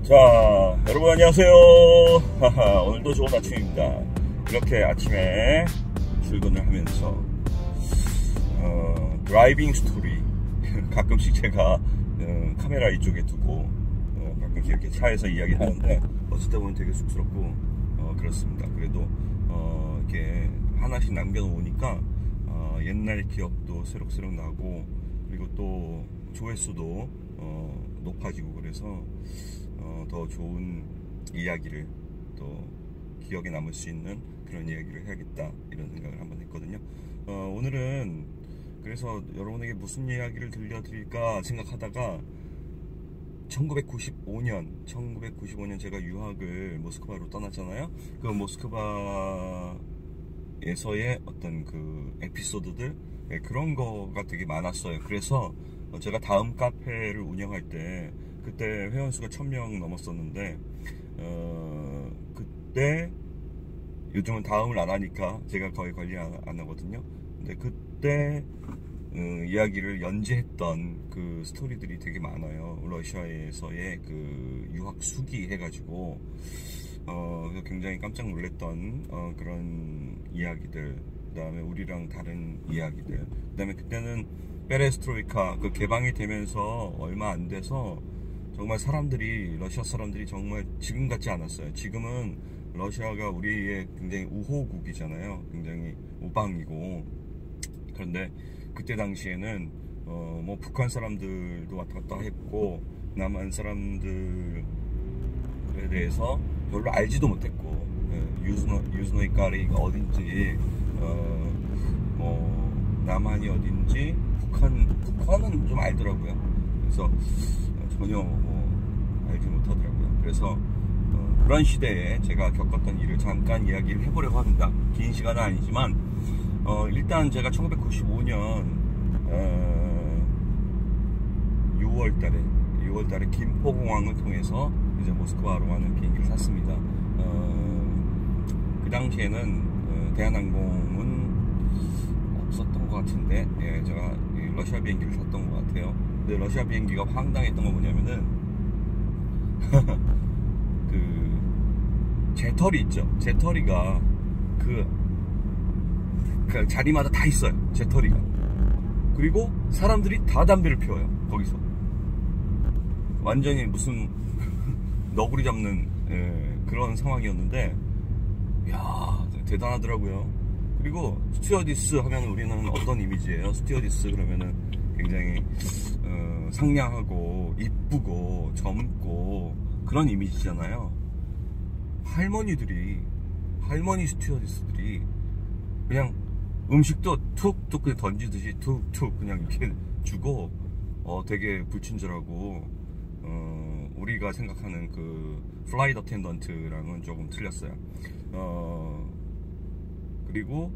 자, 여러분 안녕하세요. 오늘도 좋은 아침입니다. 이렇게 아침에 출근을 하면서 드라이빙 스토리 가끔씩 제가 카메라 이쪽에 두고 가끔씩 이렇게 차에서 이야기하는데 어쩔 때 보면 되게 쑥스럽고 그렇습니다. 그래도 이렇게 하나씩 남겨놓으니까 옛날 기억도 새록새록 나고, 그리고 또 조회수도 높아지고, 그래서 더 좋은 이야기를, 또 기억에 남을 수 있는 그런 이야기를 해야겠다, 이런 생각을 한번 했거든요. 오늘은 그래서 여러분에게 무슨 이야기를 들려드릴까 생각하다가 1995년 제가 유학을 모스크바로 떠났잖아요. 그 모스크바에서의 어떤 그 에피소드들, 그런 거가 되게 많았어요. 그래서 제가 다음 카페를 운영할 때 그때 회원수가 1000명 넘었었는데, 그때 요즘은 다음을 안 하니까 제가 거의 관리 안 하거든요. 근데 그때 이야기를 연재했던 그 스토리들이 되게 많아요. 러시아에서의 그 유학 수기 해가지고 굉장히 깜짝 놀랐던 그런 이야기들, 그 다음에 우리랑 다른 이야기들, 그 다음에 그때는 페레스트로이카 그 개방이 되면서 얼마 안 돼서 정말 러시아 사람들이 정말 지금 같지 않았어요. 지금은 러시아가 우리의 굉장히 우호국이잖아요. 굉장히 우방이고. 그런데 그때 당시에는 뭐 북한 사람들도 왔다 갔다 했고, 남한 사람들에 대해서 별로 알지도 못했고, 유즈노이 까리가 어딘지, 뭐 남한이 어딘지, 북한은 좀 알더라고요. 그래서 전혀 알지 못하더라고요. 그래서 그런 시대에 제가 겪었던 일을 잠깐 이야기를 해보려고 합니다. 긴 시간은 아니지만, 일단 제가 1995년 6월달에 김포공항을 통해서 이제 모스크바로 가는 비행기를 탔습니다. 그 당시에는 대한항공은 없었던 것 같은데, 제가 러시아 비행기를 탔던 것 같아요. 근데 러시아 비행기가 황당했던 건 뭐냐면은 그 제털이 있죠. 제털이가 그 자리마다 다 있어요. 제털이가. 그리고 사람들이 다 담배를 피워요. 거기서 완전히 무슨 너구리 잡는 그런 상황이었는데, 이야, 대단하더라고요. 그리고 스튜어디스 하면 우리는 어떤 이미지예요? 스튜어디스 그러면은 굉장히 상냥하고 이쁘고 젊고 그런 이미지잖아요. 할머니 스튜어디스들이 그냥 음식도 툭툭 그냥 던지듯이 툭툭 그냥 이렇게 주고, 되게 불친절하고, 우리가 생각하는 그 플라이트 어텐던트랑은 조금 틀렸어요. 그리고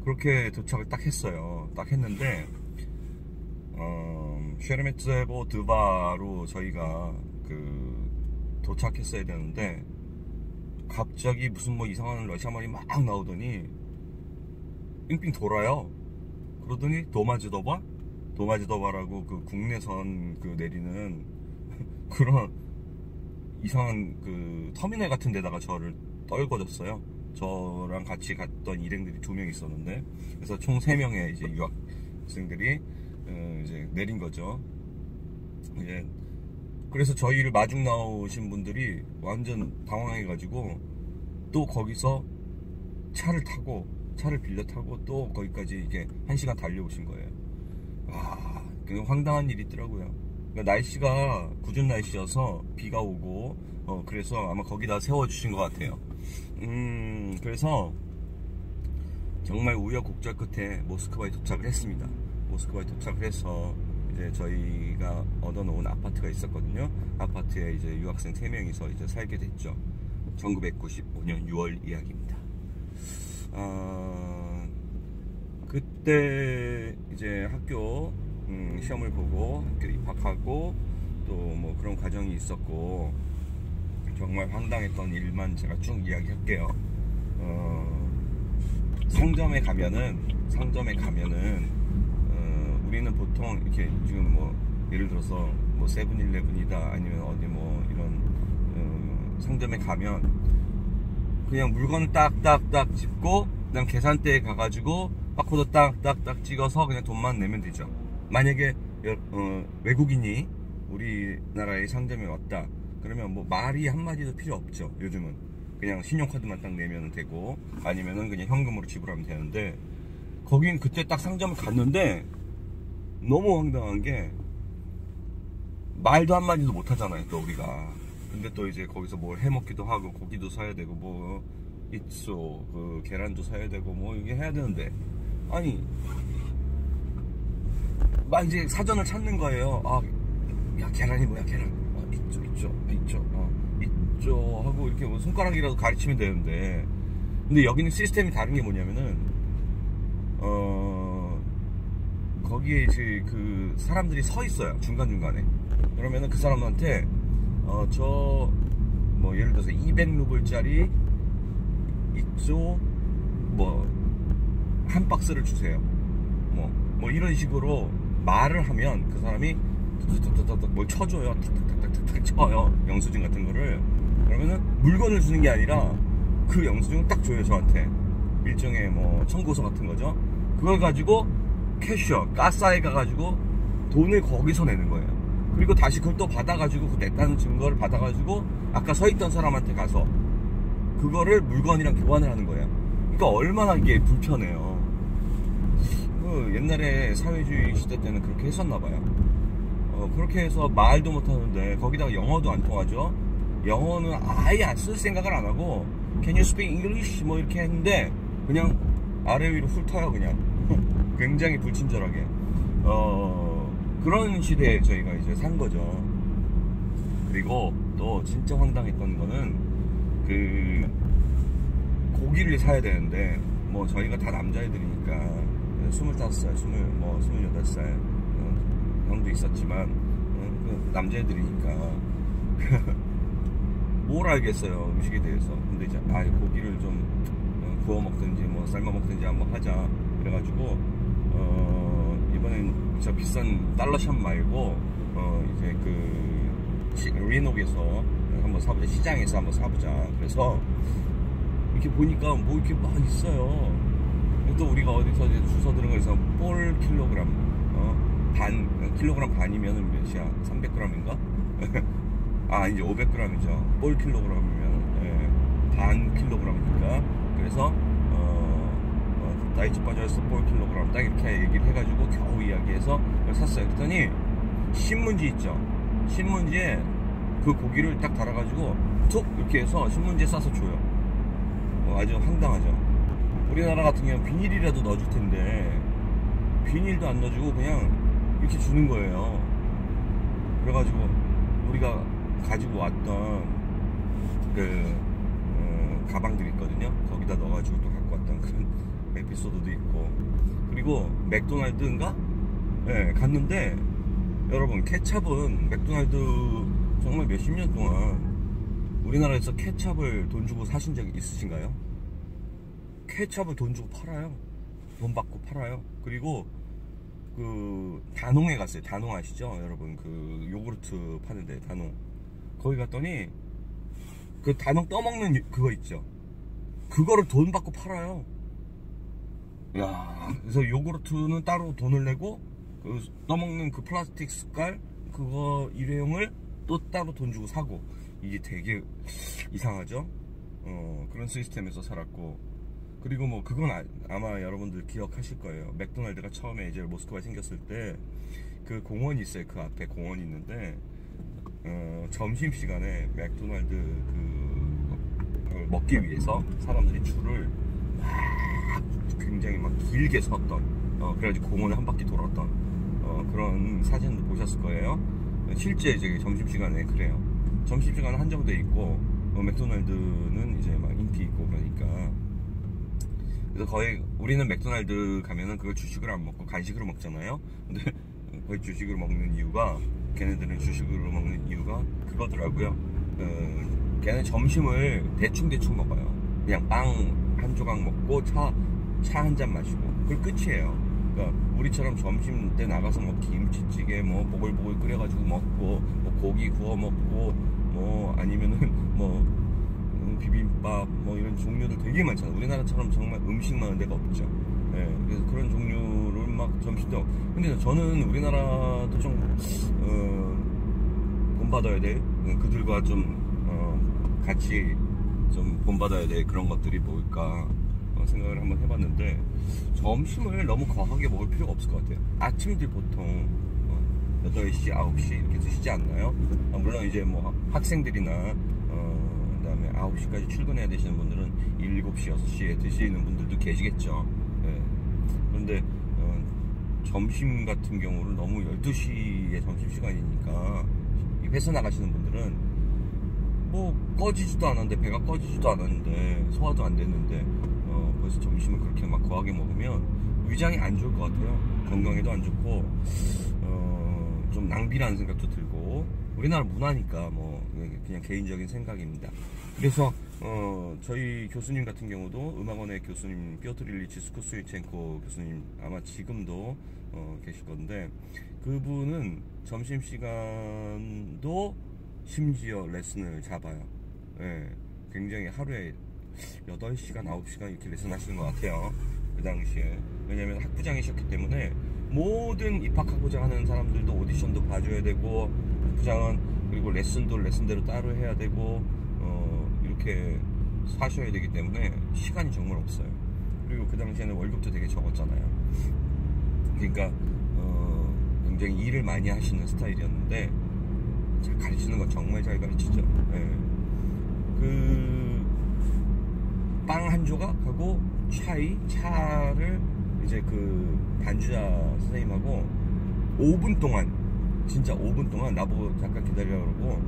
그렇게 도착을 딱 했어요. 딱 했는데 쉐르메츠에보 드바로 저희가 그 도착했어야 되는데, 갑자기 무슨 뭐 이상한 러시아 말이 막 나오더니 삥삥 돌아요. 그러더니 도마지더바라고 그 국내선 그 내리는 그런 이상한 그 터미널 같은 데다가 저를 떨궈줬어요. 저랑 같이 갔던 일행들이 2명 있었는데, 그래서 총 3명의 이제 유학생들이 이제 내린 거죠. 이제 그래서 저희를 마중 나오신 분들이 완전 당황해가지고 또 거기서 차를 빌려 타고 또 거기까지 이게 1시간 달려오신 거예요. 그 황당한 일이 있더라고요. 그러니까 날씨가 궂은 날씨여서 비가 오고, 그래서 아마 거기다 세워주신 것 같아요. 그래서 정말 우여곡절 끝에 모스크바에 도착을 했습니다. 모스크바에 도착을 해서 이제 저희가 얻어놓은 아파트가 있었거든요. 아파트에 이제 유학생 3명이서 이제 살게 됐죠. 1995년 6월 이야기입니다. 그때 이제 학교 시험을 보고 학교 입학하고 또 뭐 그런 과정이 있었고, 정말 황당했던 일만 제가 쭉 이야기할게요. 상점에 가면은 우리는 보통 이렇게 지금 뭐 예를 들어서 뭐 세븐일레븐이다, 아니면 어디 뭐 이런 상점에 가면 그냥 물건을 딱딱딱 짚고 그냥 계산대에 가가지고 바코드 딱딱딱 찍어서 그냥 돈만 내면 되죠. 만약에 외국인이 우리나라의 상점에 왔다 그러면 뭐 말이 한마디도 필요 없죠. 요즘은 그냥 신용카드만 딱 내면 되고 아니면은 그냥 현금으로 지불하면 되는데, 거긴 그때 딱 상점을 갔는데 너무 황당한 게 말도 한마디도 못 하잖아요 또 우리가. 근데 또 이제 거기서 뭘 해먹기도 하고 고기도 사야 되고 뭐 있어 그 계란도 사야 되고 뭐 이게 해야 되는데, 아니 막 이제 사전을 찾는 거예요. 아, 야 계란이 뭐야 계란, 있죠 하고 이렇게 뭐 손가락이라도 가르치면 되는데, 근데 여기는 시스템이 다른 게 뭐냐면은 거기에 이제 그 사람들이 서 있어요 중간중간에. 그러면은 그 사람한테 저 뭐 예를 들어서 200루블짜리 있죠 뭐 한 박스를 주세요 뭐 이런 식으로 말을 하면 그 사람이 뭘 쳐줘요. 탁탁탁탁탁 쳐요 영수증 같은 거를. 그러면은 물건을 주는 게 아니라 그 영수증을 딱 줘요 저한테. 일종의 뭐 청구서 같은 거죠. 그걸 가지고 캐셔 가사에 가가지고 돈을 거기서 내는 거예요. 그리고 다시 그걸 또 받아가지고 그 냈다는 증거를 받아가지고 아까 서 있던 사람한테 가서 그거를 물건이랑 교환을 하는 거예요. 그러니까 얼마나 이게 불편해요. 그 옛날에 사회주의 시대 때는 그렇게 했었나봐요. 그렇게 해서 말도 못하는데 거기다가 영어도 안 통하죠. 영어는 아예 쓸 생각을 안 하고 Can you speak English? 뭐 이렇게 했는데 그냥 아래 위로 훑어요 그냥. 굉장히 불친절하게. 그런 시대에 저희가 이제 산 거죠. 그리고 또 진짜 황당했던 거는 그 고기를 사야 되는데 뭐 저희가 다 남자애들이니까 25살, 28살 형도 있었지만 그 남자애들이니까 뭘 알겠어요 음식에 대해서. 근데 이제 고기를 좀 구워 먹든지 뭐 삶아 먹든지 한번 하자 그래가지고 이번엔 저 비싼 달러샵 말고 이제 그 리노비에서 한번 사보자, 시장에서 한번 사보자. 그래서 이렇게 보니까 뭐 이렇게 막 있어요. 또 우리가 어디서 이제 주워 들은 거에서 볼 킬로그램 반 킬로그램 반이면은 몇이야? 300g인가? 이제 500g이죠. 볼 킬로그램이면 반 킬로그램이니까. 그래서 나이츠 바자에서 볼 킬로그램 딱 이렇게 얘기를 해가지고 겨우 이야기해서 샀어요. 그랬더니 신문지 있죠. 신문지에 그 고기를 딱 달아가지고 툭 이렇게 해서 신문지에 싸서 줘요. 아주 황당하죠. 우리나라 같은 경우는 비닐이라도 넣어줄 텐데 비닐도 안 넣어주고 그냥 이렇게 주는 거예요. 그래가지고 우리가 가지고 왔던 그 가방들 있거든요. 거기다 넣어가지고 또 갖고 왔던 그런 에피소드도 있고. 그리고 맥도날드인가? 네, 갔는데 여러분 케찹은 맥도날드 정말 몇십 년 동안 우리나라에서 케찹을 돈 주고 사신 적이 있으신가요? 케찹을 돈 주고 팔아요. 돈 받고 팔아요. 그리고 그 다농에 갔어요. 다농 아시죠? 여러분 그 요구르트 파는데 다농. 거기 갔더니 그 다농 떠먹는 그거 있죠. 그거를 돈 받고 팔아요. 야, 그래서 요구르트는 따로 돈을 내고 그 떠먹는 그 플라스틱 숟갈 그거 일회용을 또 따로 돈 주고 사고. 이게 되게 이상하죠? 그런 시스템에서 살았고. 그리고 뭐 그건 아마 여러분들 기억하실 거예요. 맥도날드가 처음에 이제 모스크바에 생겼을 때 그 공원이 있어요. 그 앞에 공원이 있는데 점심시간에 맥도날드 그 먹기 위해서 사람들이 줄을 막 굉장히 막 길게 섰던 그래가지고 공원을 한 바퀴 돌았던 그런 사진도 보셨을 거예요. 실제 이제 점심시간에 그래요. 점심시간은 한정돼 있고 맥도날드는 이제 막 인기 있고 그러니까. 그래서 거의 우리는 맥도날드 가면은 그걸 주식으로 안 먹고 간식으로 먹잖아요. 근데 거의 주식으로 먹는 이유가, 걔네들은 주식으로 먹는 이유가 그거더라고요. 걔네 점심을 대충 먹어요. 그냥 빵 한 조각 먹고 차 한 잔 마시고 그걸 끝이에요. 그러니까 우리처럼 점심 때 나가서 뭐 김치찌개 뭐 보글보글 끓여가지고 먹고 뭐 고기 구워 먹고 뭐 아니면은 뭐 비빔밥 뭐 이런 종류들 되게 많잖아요. 우리나라처럼 정말 음식 많은 데가 없죠. 예, 그래서 그런 종류를 막 점심도. 근데 저는 우리나라도 좀 본받아야 될, 그들과 좀 같이 좀 본받아야 될 그런 것들이 뭘까 생각을 한번 해봤는데, 점심을 너무 과하게 먹을 필요가 없을 것 같아요. 아침들 보통 8시, 9시 이렇게 드시지 않나요? 물론 이제 뭐 학생들이나 그다음에 9시까지 출근해야 되시는 분들은 7시, 6시에 드시는 분들도 계시겠죠. 예. 그런데 점심 같은 경우는 너무 12시에 점심시간이니까 회사 나가시는 분들은 뭐 꺼지지도 않았는데, 배가 꺼지지도 않았는데, 소화도 안 됐는데 벌써 점심을 그렇게 막 과하게 먹으면 위장이 안 좋을 것 같아요. 건강에도 안 좋고 좀 낭비라는 생각도 들고, 우리나라 문화니까 뭐 그냥 개인적인 생각입니다. 그래서 저희 교수님 같은 경우도, 음악원의 교수님 피오트르 일리치 스코스위첸코 교수님, 아마 지금도 계실 건데, 그분은 점심시간도 심지어 레슨을 잡아요. 예, 굉장히 하루에 8시간, 9시간 이렇게 레슨 하시는 것 같아요. 그 당시에. 왜냐면 학부장이셨기 때문에 모든 입학하고자 하는 사람들도 오디션도 봐줘야 되고, 학부장은 그리고 레슨도 레슨대로 따로 해야 되고, 이렇게 사셔야 되기 때문에 시간이 정말 없어요. 그리고 그 당시에는 월급도 되게 적었잖아요. 그러니까 굉장히 일을 많이 하시는 스타일이었는데, 가르치는 건 정말 잘 가르치죠. 예. 빵 한 조각하고 차를 이제 그 반주자 선생님하고 5분 동안, 진짜 5분 동안 나보고 잠깐 기다리라고 그러고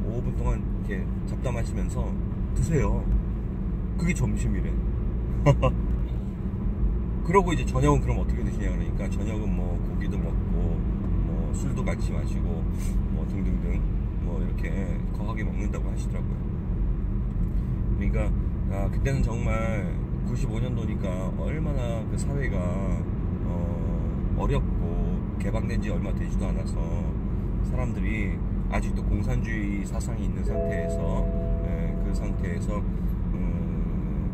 5분 동안 이렇게 잡담하시면서 드세요. 그게 점심이래. 그러고 이제 저녁은 그럼 어떻게 드시냐 그러니까, 저녁은 뭐 고기도 먹고 뭐 술도 같이 마시고 뭐 등등등 뭐 이렇게 거하게 먹는다고 하시더라고요. 그러니까 그때는 정말 95년도니까 얼마나 그 사회가 어렵고 개방된 지 얼마 되지도 않아서 사람들이 아직도 공산주의 사상이 있는 상태에서, 그 상태에서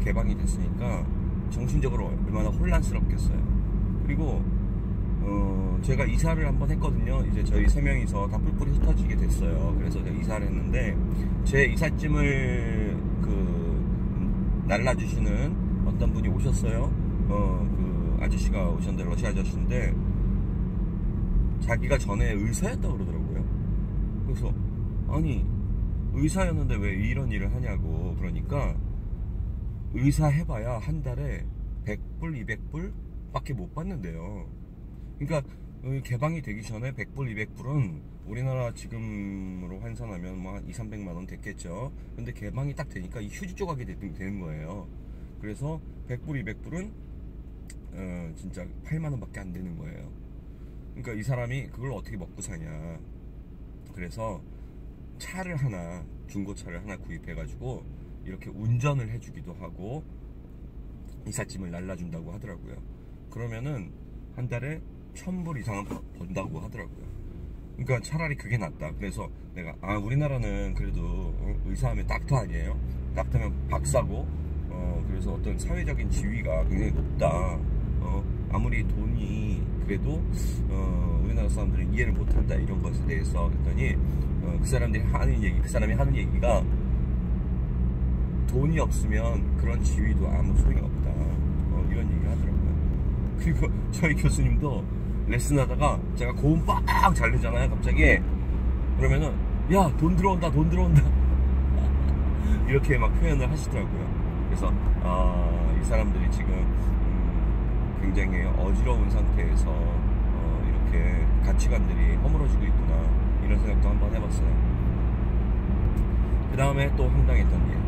개방이 됐으니까 정신적으로 얼마나 혼란스럽겠어요. 그리고 제가 이사를 한번 했거든요. 이제 저희 3명이서 다 뿔뿔이 흩어지게 됐어요. 그래서 제가 이사를 했는데, 제 이삿짐을 날라주시는 어떤 분이 오셨어요. 그 아저씨가 오셨는데, 러시아 아저씨인데 자기가 전에 의사였다고 그러더라고요. 그래서 아니, 의사였는데 왜 이런 일을 하냐고. 그러니까 의사 해봐야 한 달에 100불, 200불 밖에 못 받는데요. 그러니까 개방이 되기 전에 100불, 200불은 우리나라 지금으로 환산하면 뭐 한 2, 300만원 됐겠죠. 근데 개방이 딱 되니까 이 휴지 조각이 되는 거예요. 그래서 100불, 200불은 진짜 8만원 밖에 안 되는 거예요. 그러니까 이 사람이 그걸 어떻게 먹고 사냐. 그래서 차를 하나, 중고차를 하나 구입해가지고 이렇게 운전을 해주기도 하고 이삿짐을 날라준다고 하더라고요. 그러면은 한 달에 1000불 이상은 번다고 하더라고요. 그러니까 차라리 그게 낫다. 그래서 내가 우리나라는 그래도 의사하면 닥터 아니에요? 닥터면 박사고, 그래서 어떤 사회적인 지위가 굉장히 높다. 아무리 돈이 그래도 우리나라 사람들은 이해를 못한다, 이런 것에 대해서. 그랬더니 그 사람이 하는 얘기가, 돈이 없으면 그런 지위도 아무 소용이 없다, 이런 얘기를 하더라고요. 그리고 저희 교수님도 레슨하다가 제가 고음 빡 잘 내잖아요, 갑자기. 그러면은 야, 돈 들어온다, 돈 들어온다 이렇게 막 표현을 하시더라고요. 그래서 이 사람들이 지금 굉장히 어지러운 상태에서 이렇게 가치관들이 허물어지고 있구나, 이런 생각도 한번 해봤어요. 그 다음에 또 황당했던 일,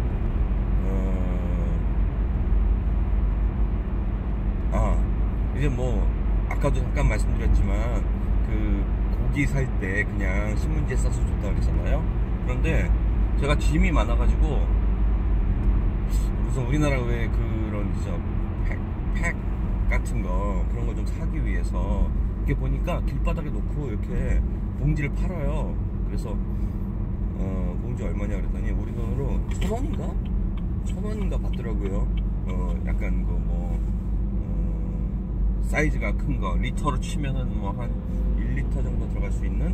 이제 뭐 아까도 잠깐 말씀드렸지만, 그 고기 살 때 그냥 신문지에 싸서 줬다 그랬잖아요. 그런데 제가 짐이 많아가지고, 우선 우리나라 왜 그런 팩 같은 거, 그런 거 좀 사기 위해서 이렇게 보니까 길바닥에 놓고 이렇게 봉지를 팔아요. 그래서 봉지 그게 얼마냐 그랬더니 우리 돈으로 1,000원인가? 1,000원인가 받더라고요. 약간 그 뭐 사이즈가 큰 거 리터로 치면은 뭐 한 1리터 정도 들어갈 수 있는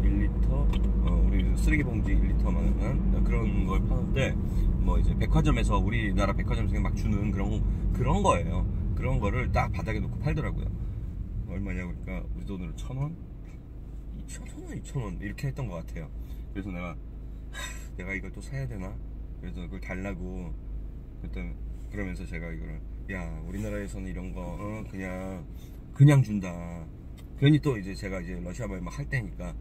1리터 우리 쓰레기 봉지 1리터만한 그런 걸 파는데, 뭐 이제 백화점에서 우리나라 백화점에서 막 주는 그런 거예요. 그런 거를 딱 바닥에 놓고 팔더라고요. 얼마냐 그러니까 우리 돈으로 1,000원? 2,000원? 2,000원 이렇게 했던 것 같아요. 그래서 내가 이걸 또 사야 되나? 그래서 그걸 달라고 일단 그러면서 제가 이거를, 야 우리나라에서는 이런 거 그냥 준다. 괜히 또 이제 제가 이제 러시아 말 막 할 때니까,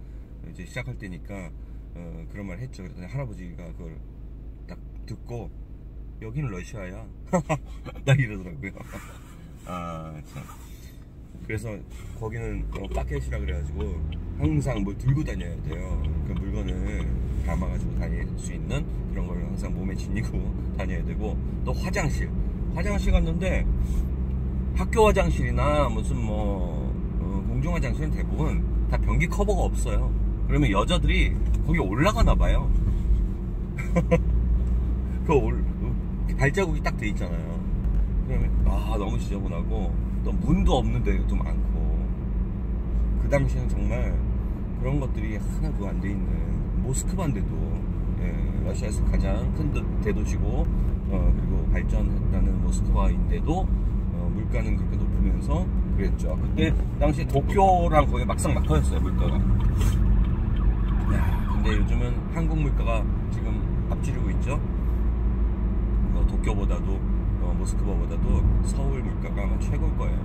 이제 시작할 때니까 그런 말 했죠. 그랬더니 할아버지가 그걸 딱 듣고 여기는 러시아야 딱 이러더라고요. 아 참. 그래서 거기는 파켓이라 그래가지고 항상 뭘 들고 다녀야 돼요. 그 물건을 담아가지고 다닐 수 있는 그런 걸 항상 몸에 지니고 다녀야 되고, 또 화장실 갔는데 학교 화장실이나 무슨 뭐 공중 화장실은 대부분 다 변기 커버가 없어요. 그러면 여자들이 거기 올라가나 봐요. 발자국이 딱 돼 있잖아요. 그러면 너무 지저분하고 또 문도 없는 데도 많고, 그 당시에는 정말 그런 것들이 하나도 안 돼 있는 모스크바인데도, 러시아에서 가장 큰 대도시고 그리고 발전했다는 모스크바인데도 물가는 그렇게 높으면서 그랬죠. 그때 당시 도쿄랑 거의 막상 막혀였어요, 물가가. 근데 요즘은 한국 물가가 지금 앞지르고 있죠. 도쿄보다도 모스크바보다도 서울 물가가 아마 최고일 거예요.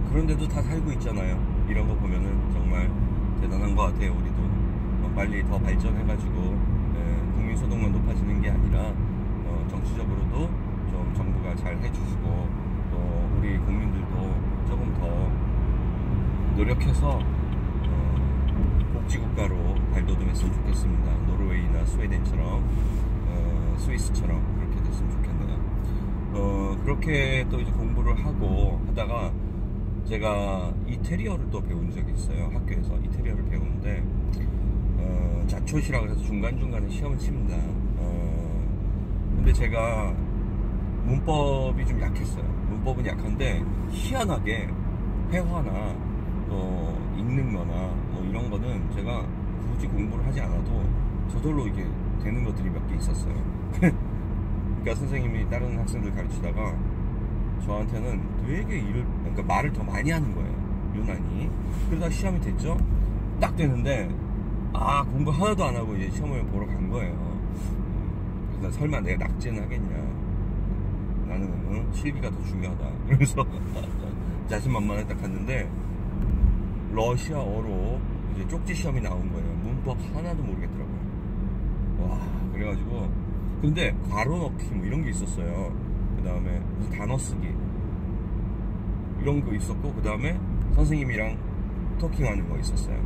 그런데도 다 살고 있잖아요. 이런 거 보면은 정말 대단한 것 같아요. 우리도 빨리 더 발전해가지고 국민 소득만 높아지는 게 아니라 정치적으로도 좀 정부가 잘 해주시고, 또 우리 국민들도 조금 더 노력해서 복지국가로 발돋움했으면 좋겠습니다. 노르웨이나 스웨덴처럼, 스위스처럼 그렇게 됐으면 좋겠네요. 그렇게 또 이제 공부를 하다가 제가 이태리어를 또 배운 적이 있어요. 학교에서 이태리어를 배우는데 자초시라고 해서 중간중간에 시험을 칩니다. 근데 제가 문법이 좀 약했어요. 문법은 약한데 희한하게 회화나 또 읽는 거나 뭐 이런 거는 제가 굳이 공부를 하지 않아도 저절로 이게 되는 것들이 몇 개 있었어요. 그러니까 선생님이 다른 학생들 가르치다가 저한테는 되게 그러니까 말을 더 많이 하는 거예요, 유난히. 그러다 시험이 됐죠. 딱 되는데 공부 하나도 안 하고 이제 시험을 보러 간 거예요. 그래서 설마 내가 낙제는 하겠냐, 나는 실기가 더 중요하다. 그래서 자신만만해 딱 갔는데 러시아어로 이제 쪽지 시험이 나온 거예요. 문법 하나도 모르겠더라고요. 와, 그래가지고 근데 괄호 넣기 뭐 이런 게 있었어요. 그 다음에 무슨 단어 쓰기 이런 거 있었고, 그 다음에 선생님이랑 토킹하는 거 있었어요.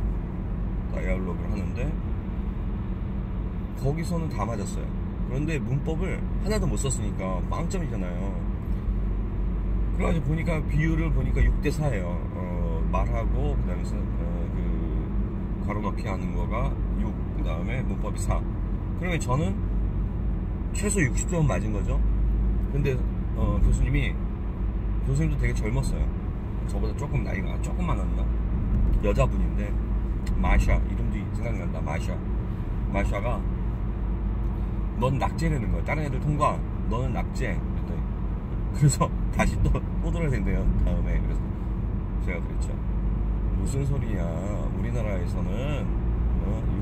다이얼로그를 하는데 거기서는 다 맞았어요. 그런데 문법을 하나도 못 썼으니까 빵점이잖아요. 그래가지고 보니까 비율을 보니까 6대4예요. 말하고 그 다음에 그 괄호 넣기 하는 거가 6, 그 다음에 문법이 4. 그러면 저는 최소 60점 맞은 거죠. 근데 교수님도 되게 젊었어요. 저보다 조금 나이가 조금 많았나? 여자분인데 마샤, 이름도 생각난다. 마샤가 넌 낙제라는 거야. 다른 애들 통과, 너는 낙제. 그래서 다시 또 들어야 다음에. 그래서 제가 그랬죠. 무슨 소리야, 우리나라에서는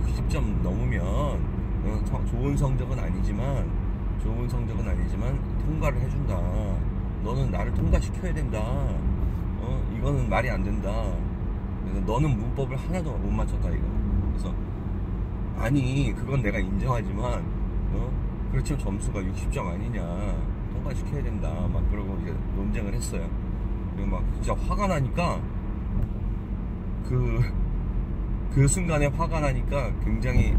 60점 넘으면 좋은 성적은 아니지만 통과를 해준다. 너는 나를 통과시켜야 된다. 이거는 말이 안 된다. 그래서 너는 문법을 하나도 못 맞췄다 이거. 그래서 아니 그건 내가 인정하지만 그렇지만 점수가 60점 아니냐, 통과시켜야 된다. 막 그러고 이제 논쟁을 했어요. 그리고 막 진짜 화가 나니까 그 순간에 화가 나니까 굉장히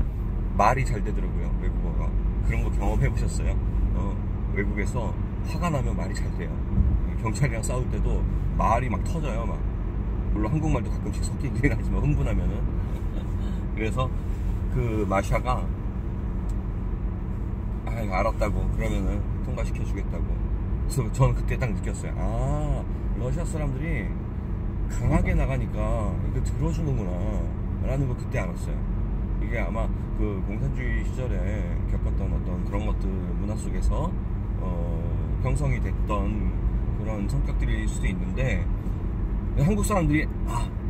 말이 잘 되더라고요, 외국어가. 그런 거 경험해 보셨어요? 외국에서 화가 나면 말이 잘 돼요. 경찰이랑 싸울 때도 말이 막 터져요. 막 물론 한국말도 가끔씩 섞이긴 하지만 흥분하면은. 그래서 그 마샤가 알았다고. 그러면은 통과시켜 주겠다고. 그래서 저는 그때 딱 느꼈어요. 아, 러시아 사람들이 강하게 나가니까 이거 들어주는구나 라는 거 그때 알았어요. 이게 아마 그 공산주의 시절에 겪었던 어떤 그런 것들 문화 속에서 형성이 됐던 그런 성격들일 수도 있는데, 한국 사람들이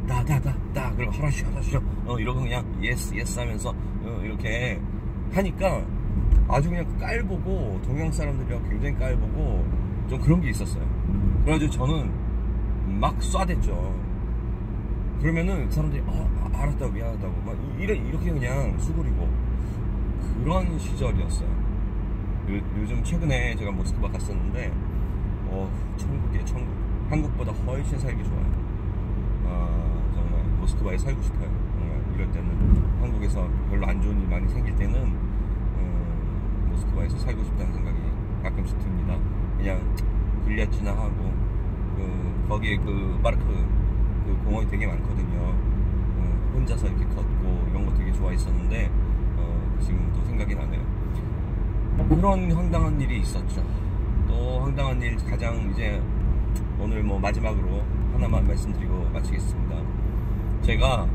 나 그리고 하라시오 이러고 그냥 예스 하면서 이렇게 하니까 아주 그냥 깔보고, 동양 사람들이랑 굉장히 깔보고 좀 그런 게 있었어요. 그래가지고 저는 막 쏴댔죠. 그러면은 사람들이 알았다고, 미안하다고 막 이렇게 그냥 수그리고 그런 시절이었어요. 요즘 최근에 제가 모스크바 갔었는데 천국이에요, 천국. 한국보다 훨씬 살기 좋아요. 정말 모스크바에 살고 싶어요. 정말 이럴 때는, 한국에서 별로 안 좋은 일 많이 생길 때는 모스크바에서 살고 싶다는 생각이 가끔씩 듭니다. 그냥 불렸지나 하고, 거기에 그 파르크 그 공원이 되게 많거든요. 혼자서 이렇게 걷고 이런 거 되게 좋아했었는데 지금 또 생각이 나네요. 그런 황당한 일이 있었죠. 또 황당한 일, 가장 이제 오늘 뭐 마지막으로 하나만 말씀드리고 마치겠습니다. 제가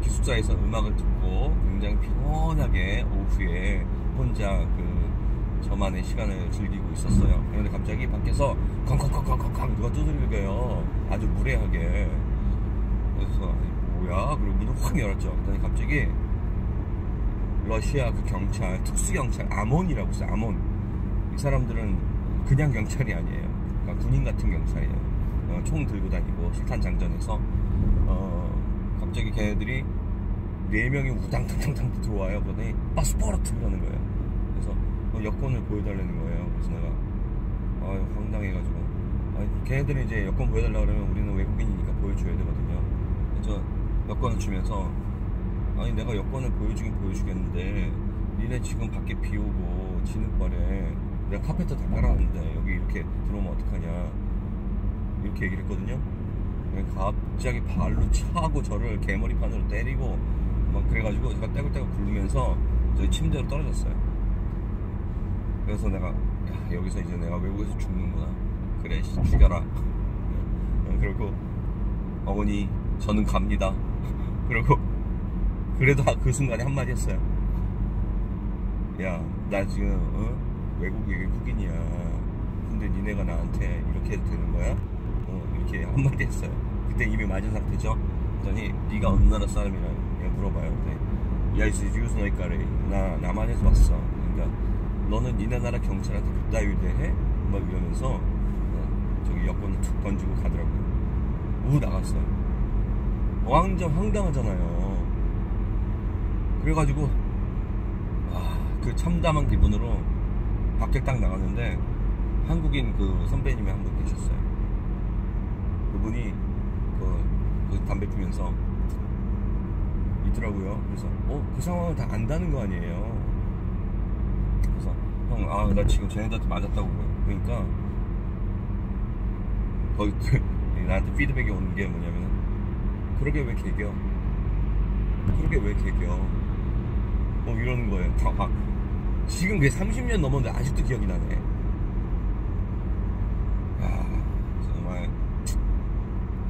기숙사에서 음악을 듣고 굉장히 피곤하게 오후에 혼자 저만의 시간을 즐기고 있었어요. 그런데 갑자기 밖에서 쾅쾅쾅쾅쾅 누가 두들겨요. 아주 무례하게. 그래서 뭐야? 그리고 문을 확 열었죠. 그랬더니 갑자기 러시아 그 경찰, 특수경찰, 아몬이라고 있어요. 아몬. 이 사람들은 그냥 경찰이 아니에요. 그러니까 군인 같은 경찰이에요. 총 들고 다니고 실탄 장전해서 갑자기 걔네들이 4명이 우당탕탕탕 들어와요. 그러더니 파스포르트 그러는 거예요. 그래서 여권을 보여달라는 거예요. 그래서 내가 황당해가지고, 걔네들은 이제 여권 보여달라 그러면 우리는 외국인이니까 보여줘야 되거든요. 그래서 여권을 주면서, 내가 여권을 보여주긴 보여주겠는데 니네 지금 밖에 비 오고 진흙발에 내가 카페트 다 깔아놨는데 여기 이렇게 들어오면 어떡하냐, 이렇게 얘기를 했거든요. 갑자기 발로 차고 저를 개머리판으로 때리고 막 그래가지고 제가 떼굴떼굴 굴르면서 저희 침대로 떨어졌어요. 그래서 내가 여기서 이제 내가 외국에서 죽는구나, 그래 죽여라. 그리고 어머니 저는 갑니다. 그리고 그래도 그 순간에 한마디 했어요. 야, 나 지금 외국인이야. 근데 니네가 나한테 이렇게 해도 되는 거야? 이렇게 한마디 했어요. 그때 이미 맞은 상태죠. 그랬더니 네가 어느 나라 사람이냐 물어봐요. 근데 야, 이제 유스너이까래, 나 남한에서 왔어. 그러니까 너는 니네 나라 경찰한테 그따위 대해? 막 이러면서 저기 여권을 툭 던지고 가더라고요. 나갔어요. 완전 황당하잖아요. 그래가지고 그 참담한 기분으로 밖에 딱 나갔는데 한국인 그 선배님이 한 분 계셨어요. 그분이 그 담배 피면서 있더라고요. 그래서 그 상황을 다 안다는 거 아니에요. 그래서 형, 나 지금 쟤네들한테 맞았다고. 그러니까 거기 나한테 피드백이 오는 게 뭐냐면, 그러게 왜 개겨? 그러게 왜 개겨? 이러는 거예요. 지금 그게 30년 넘었는데 아직도 기억이 나네. 정말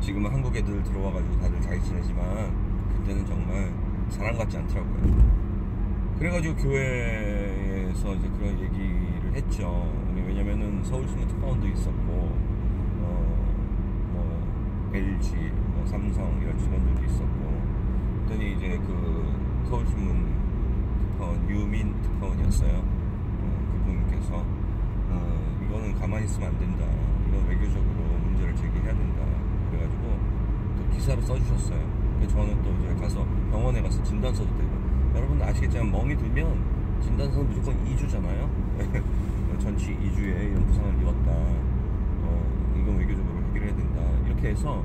지금은 한국 애들 들어와가지고 다들 잘 지내지만 그때는 정말 사람 같지 않더라고요. 그래가지고 교회에서 이제 그런 얘기를 했죠. 왜냐면은 서울 스마트 파운드 있었고 LG, 삼성 이런 직원들도 있었고, 그랬더니 이제 그 서울신문 특파원, 유민 특파원이었어요. 그분께서 이거는 가만히 있으면 안 된다, 이건 외교적으로 문제를 제기해야 된다, 그래가지고 또 기사를 써주셨어요. 그래서 저는 또 이제 가서 병원에 가서 진단서도 되고, 여러분 아시겠지만 멍이 들면 진단서는 무조건 2주잖아요. 전치 2주에 이런 부상을 입었다, 이건 외교적으로 해결해야 된다, 이렇게 해서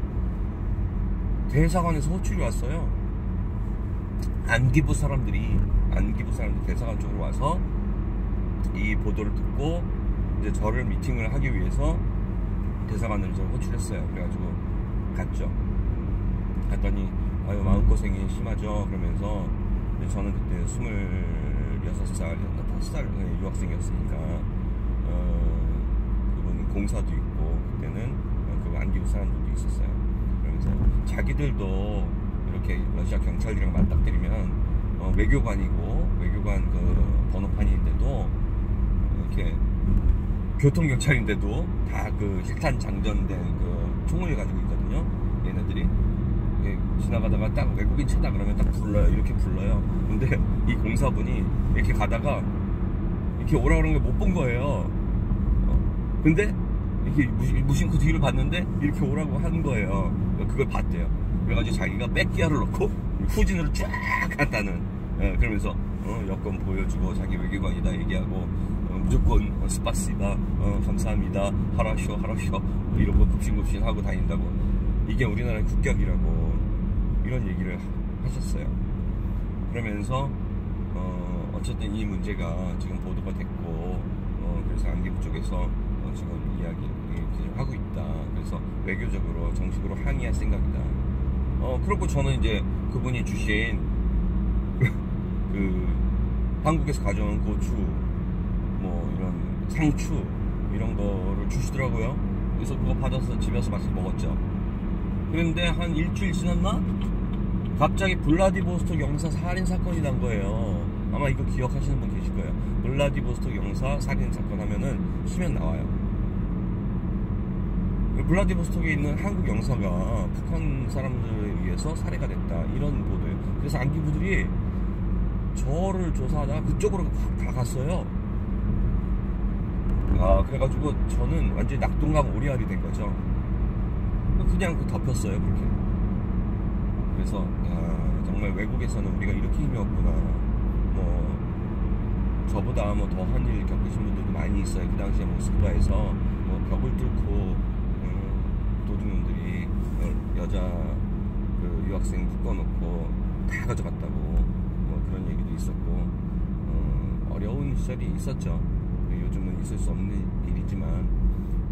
대사관에서 호출이 왔어요. 안기부 사람들이 대사관 쪽으로 와서 이 보도를 듣고 이제 저를 미팅을 하기 위해서 대사관을 좀 호출했어요. 그래가지고 갔죠. 갔더니 마음고생이 심하죠. 그러면서 저는 그때 26살이었나 5살 유학생이었으니까 그분 공사도 있고 그때는 그 안기부 사람들도 있었어요. 그러면서 자기들도 이렇게 러시아 경찰이랑 맞닥뜨리면 외교관 그 번호판인데도 이렇게 교통경찰인데도 다 그 실탄 장전된 그 총을 가지고 있거든요. 얘네들이 지나가다가 딱 외국인 채다 그러면 딱 불러요. 이렇게 불러요. 근데 이 공사분이 이렇게 가다가 이렇게 오라 그러는 걸 못 본 거예요. 근데 이렇게 무심코 뒤를 봤는데 이렇게 오라고 하는 거예요. 그걸 봤대요. 그래가지고 자기가 백기어를 넣고 후진으로 쫙 갔다는. 그러면서 여권 보여주고 자기 외교관이다 얘기하고 무조건 스파시바 감사합니다 하라쇼 이러고 굽신굽신 하고 다닌다고. 이게 우리나라의 국격이라고 이런 얘기를 하셨어요. 그러면서 어쨌든 이 문제가 지금 보도가 됐고 그래서 안기부 쪽에서 지금 이야기 하고 있다. 그래서 외교적으로 정식으로 항의할 생각이다. 그리고 저는 이제 그분이 주신 그 한국에서 가져온 고추 뭐 이런 상추 이런 거를 주시더라고요. 그래서 그거 받아서 집에 와서 맛있게 먹었죠. 그런데 한 일주일 지났나? 갑자기 블라디보스톡 영사 살인 사건이 난 거예요. 아마 이거 기억하시는 분 계실 거예요. 블라디보스톡 영사 살인 사건 하면은 치면 나와요. 블라디보스톡에 있는 한국 영사가 북한 사람들에 의해서 살해가 됐다 이런 보도예요. 그래서 안기부들이 저를 조사하다가 그쪽으로 다 갔어요. 그래가지고 저는 완전히 낙동강 오리알이 된 거죠. 그냥 덮였어요 그렇게. 그래서 정말 외국에서는 우리가 이렇게 힘이 없구나. 뭐 저보다 뭐 더 한 일 겪으신 분들도 많이 있어요. 그 당시에 모스크바에서 뭐 벽을 뚫고 도둑놈들이 여자 그 유학생 묶어놓고 다 가져갔다고 뭐 그런 얘기도 있었고 어려운 시절이 있었죠. 요즘은 있을 수 없는 일이지만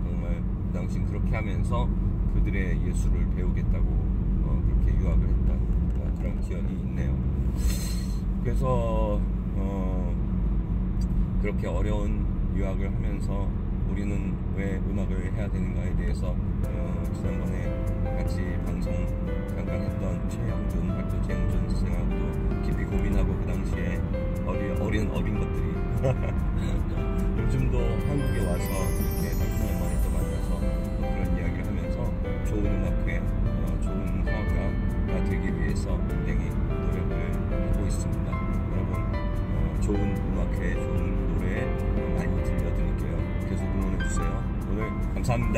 정말 그 당시 그렇게 하면서 그들의 예술을 배우겠다고 그렇게 유학을 했다. 그런 기억이 있네요. 그래서 그렇게 어려운 유학을 하면서 우리는 왜 음악을 해야 되는가에 대해서 지난번에 같이 방송 잠깐 했던 최영준, 발도 최영준 선생하고도 깊이 고민하고 그 당시에 어린 것들이 요즘도 한국에 와서 이렇게 당신의 엄마를 또 만나서 그런 이야기를 하면서 좋은 음악회, 좋은 성악가가 되기 위해서 굉장히 노력을 하고 있습니다. 여러분 좋은 음악회, 좋은 노래 많이 들려드릴게요. 계속 응원해주세요. 오늘 감사합니다.